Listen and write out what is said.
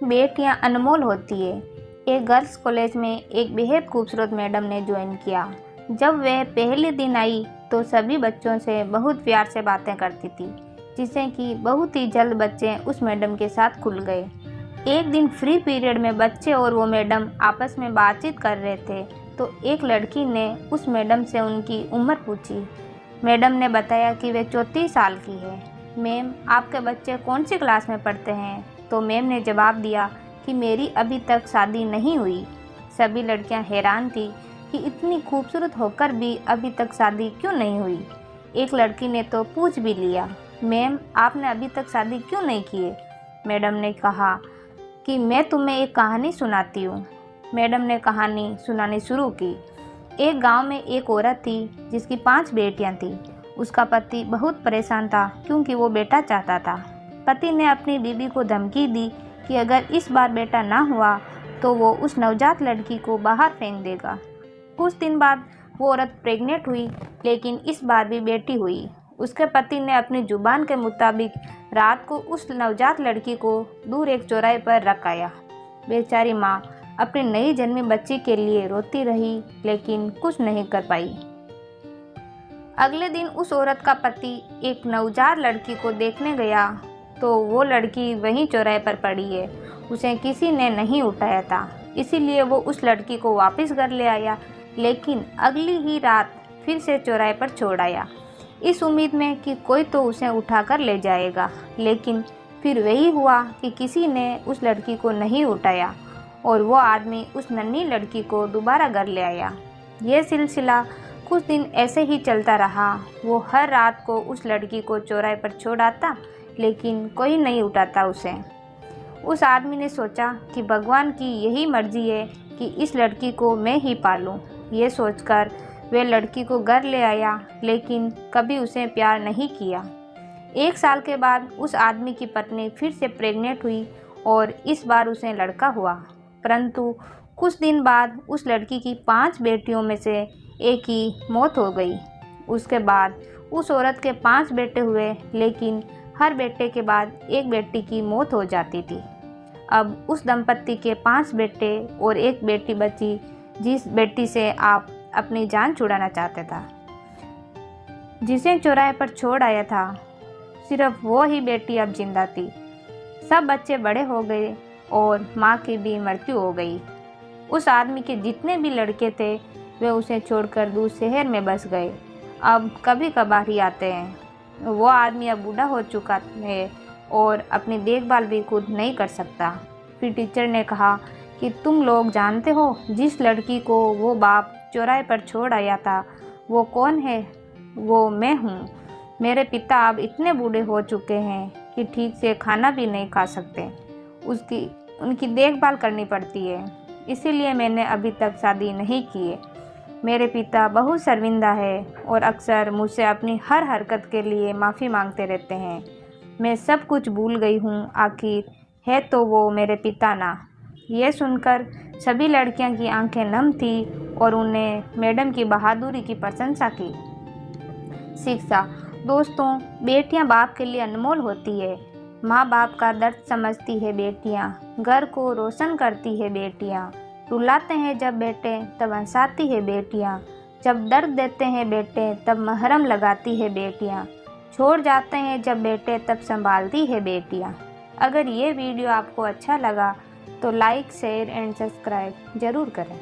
बेटियां अनमोल होती है। एक गर्ल्स कॉलेज में एक बेहद खूबसूरत मैडम ने ज्वाइन किया। जब वह पहले दिन आई तो सभी बच्चों से बहुत प्यार से बातें करती थी, जिससे कि बहुत ही जल्द बच्चे उस मैडम के साथ खुल गए। एक दिन फ्री पीरियड में बच्चे और वो मैडम आपस में बातचीत कर रहे थे तो एक लड़की ने उस मैडम से उनकी उम्र पूछी। मैडम ने बताया कि वे 34 साल की है। मैम, आपके बच्चे कौन सी क्लास में पढ़ते हैं? तो मैम ने जवाब दिया कि मेरी अभी तक शादी नहीं हुई। सभी लड़कियां हैरान थी कि इतनी खूबसूरत होकर भी अभी तक शादी क्यों नहीं हुई। एक लड़की ने तो पूछ भी लिया, मैम आपने अभी तक शादी क्यों नहीं की है? मैडम ने कहा कि मैं तुम्हें एक कहानी सुनाती हूँ। मैडम ने कहानी सुनानी शुरू की। एक गांव में एक औरत थी जिसकी 5 बेटियां थीं। उसका पति बहुत परेशान था क्योंकि वो बेटा चाहता था। पति ने अपनी बीवी को धमकी दी कि अगर इस बार बेटा ना हुआ तो वो उस नवजात लड़की को बाहर फेंक देगा। कुछ दिन बाद वो औरत प्रेग्नेंट हुई, लेकिन इस बार भी बेटी हुई। उसके पति ने अपनी जुबान के मुताबिक रात को उस नवजात लड़की को दूर एक चौराहे पर रख आया। बेचारी माँ अपनी नई जन्मी बच्ची के लिए रोती रही, लेकिन कुछ नहीं कर पाई। अगले दिन उस औरत का पति एक नवजात लड़की को देखने गया तो वो लड़की वहीं चौराहे पर पड़ी है। उसे किसी ने नहीं उठाया था, इसीलिए वो उस लड़की को वापस घर ले आया, लेकिन अगली ही रात फिर से चौराहे पर छोड़ आया, इस उम्मीद में कि कोई तो उसे उठाकर ले जाएगा। लेकिन फिर वही हुआ कि किसी ने उस लड़की को नहीं उठाया और वो आदमी उस नन्ही लड़की को दोबारा घर ले आया। यह सिलसिला कुछ दिन ऐसे ही चलता रहा। वो हर रात को उस लड़की को चौराहे पर छोड़ आता, लेकिन कोई नहीं उठाता उसे। उस आदमी ने सोचा कि भगवान की यही मर्जी है कि इस लड़की को मैं ही पालूं। ये सोचकर वह लड़की को घर ले आया, लेकिन कभी उसे प्यार नहीं किया। 1 साल के बाद उस आदमी की पत्नी फिर से प्रेग्नेंट हुई और इस बार उसे लड़का हुआ। परंतु कुछ दिन बाद उस लड़की की 5 बेटियों में से एक की मौत हो गई। उसके बाद उस औरत के 5 बेटे हुए, लेकिन हर बेटे के बाद एक बेटी की मौत हो जाती थी। अब उस दंपत्ति के 5 बेटे और एक बेटी बची, जिस बेटी से आप अपनी जान छुड़ाना चाहते था, जिसे चौराहे पर छोड़ आया था। सिर्फ वो ही बेटी अब जिंदा थी। सब बच्चे बड़े हो गए और माँ की भी मृत्यु हो गई। उस आदमी के जितने भी लड़के थे वे उसे छोड़कर दूर शहर में बस गए। अब कभी कभार ही आते हैं। वो आदमी अब बूढ़ा हो चुका है और अपनी देखभाल भी खुद नहीं कर सकता। फिर टीचर ने कहा कि तुम लोग जानते हो जिस लड़की को वो बाप चौराहे पर छोड़ आया था वो कौन है? वो मैं हूँ। मेरे पिता अब इतने बूढ़े हो चुके हैं कि ठीक से खाना भी नहीं खा सकते। उनकी देखभाल करनी पड़ती है, इसीलिए मैंने अभी तक शादी नहीं की है। मेरे पिता बहुत शर्मिंदा है और अक्सर मुझसे अपनी हर हरकत के लिए माफ़ी मांगते रहते हैं। मैं सब कुछ भूल गई हूँ, आखिर है तो वो मेरे पिता ना। यह सुनकर सभी लड़कियां की आंखें नम थी और उन्हें मैडम की बहादुरी की प्रशंसा की। शिक्षा। दोस्तों, बेटियां बाप के लिए अनमोल होती है। माँ बाप का दर्द समझती है बेटियां, घर को रोशन करती है बेटियां। रुलाते हैं जब बेटे तब हंसाती है बेटियां, जब दर्द देते हैं बेटे तब महरम लगाती है बेटियां, छोड़ जाते हैं जब बेटे तब संभालती है बेटियां। अगर ये वीडियो आपको अच्छा लगा तो लाइक, शेयर एंड सब्सक्राइब ज़रूर करें।